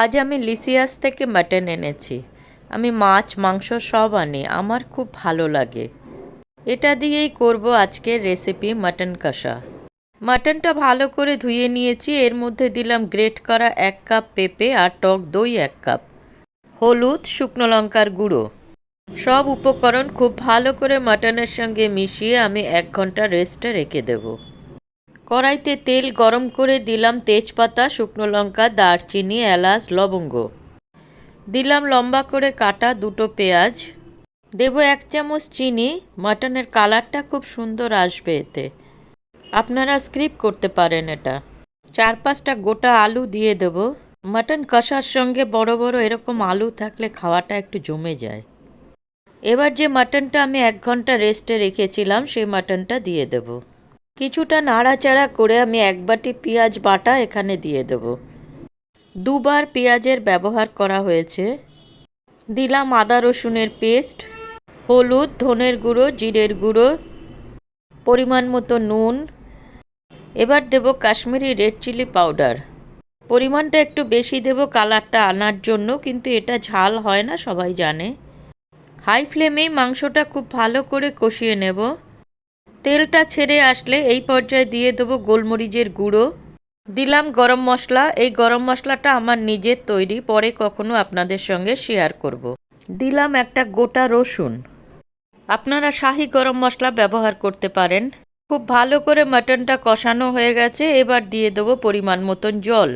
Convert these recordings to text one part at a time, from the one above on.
আজ আমি লিসিয়াস থেকে মাটন এনেছি। আমি মাছ মাংস সব আনি, আমার খুব ভালো লাগে। এটা দিয়েই করব আজকের রেসিপি মাটন কষা। মাটনটা ভালো করে ধুয়ে নিয়েছি, এর মধ্যে দিলাম গ্রেট করা 1 কাপ পেঁপে আর টক দই 1 কাপ, হলুদ, শুকনো লঙ্কার গুঁড়ো। সব উপকরণ খুব ভালো করে মাটনের সঙ্গে মিশিয়ে আমি 1 ঘন্টা রেস্টে রেখে দেব। কড়াইতে তেল গরম করে দিলাম তেজপাতা, শুকনো লঙ্কা, দারচিনি, এলাচ, লবঙ্গ। দিলাম লম্বা করে কাটা 2টো পেঁয়াজ। দেব 1 চামচ চিনি, মাটনের কালারটা খুব সুন্দর আসবে এতে। আপনারা স্কিপ করতে পারেন এটা। 4-5টা গোটা আলু দিয়ে দেব। মাটন কষার সঙ্গে বড় বড় এরকম আলু থাকলে খাওয়াটা একটু জমে যায়। এবার যে মাটনটা আমি 1 ঘন্টা রেস্টে রেখেছিলাম সেই মাটনটা দিয়ে দেব। কিছুটা নাড়াচাড়া করে আমি 1 বাটি পেঁয়াজ বাটা এখানে দিয়ে দেব। 2বার পেঁয়াজের ব্যবহার করা হয়েছে। দিলাম আদা রসুনের পেস্ট, হলুদ, ধনের গুঁড়ো, জিরের গুঁড়ো, পরিমাণ মতো নুন। এবার দেব কাশ্মীরি রেড চিলি পাউডার। পরিমাণটা একটু বেশি দেব কালারটা আনার জন্য, কিন্তু এটা ঝাল হয় না, সবাই জানে। হাই ফ্লেমেই মাংসটা খুব ভালো করে কষিয়ে নেব। তেলটা ছেড়ে আসলে এই পর্যায়ে দিয়ে দেবো গোলমরিচের গুঁড়ো। দিলাম গরম মশলা। এই গরম মশলাটা আমার নিজের তৈরি, পরে কখনো আপনাদের সঙ্গে শেয়ার করব। দিলাম একটা গোটা রসুন। আপনারা শাহি গরম মশলা ব্যবহার করতে পারেন। খুব ভালো করে মাটনটা কষানো হয়ে গেছে, এবার দিয়ে দেবো পরিমাণ মতন জল।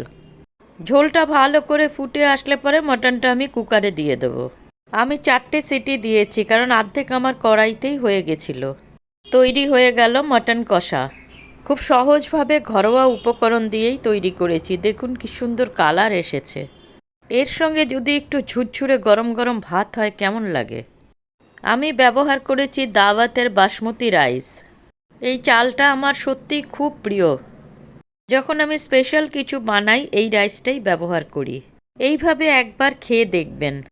ঝোলটা ভালো করে ফুটে আসলে পরে মাটনটা আমি কুকারে দিয়ে দেবো। আমি 4টে সিটি দিয়েছি, কারণ অর্ধেক আমার কড়াইতেই হয়ে গেছিল। তৈরি হয়ে গেল মাটন কষা। খুব সহজভাবে ঘরোয়া উপকরণ দিয়েই তৈরি করেছি। দেখুন কি সুন্দর কালার এসেছে। এর সঙ্গে যদি একটু ঝুরঝুরে গরম গরম ভাত হয় কেমন লাগে। আমি ব্যবহার করেছি দাওয়াতের বাসমতি রাইস। এই চালটা আমার সত্যিই খুব প্রিয়। যখন আমি স্পেশাল কিছু বানাই এই রাইসটাই ব্যবহার করি। এইভাবে একবার খেয়ে দেখবেন।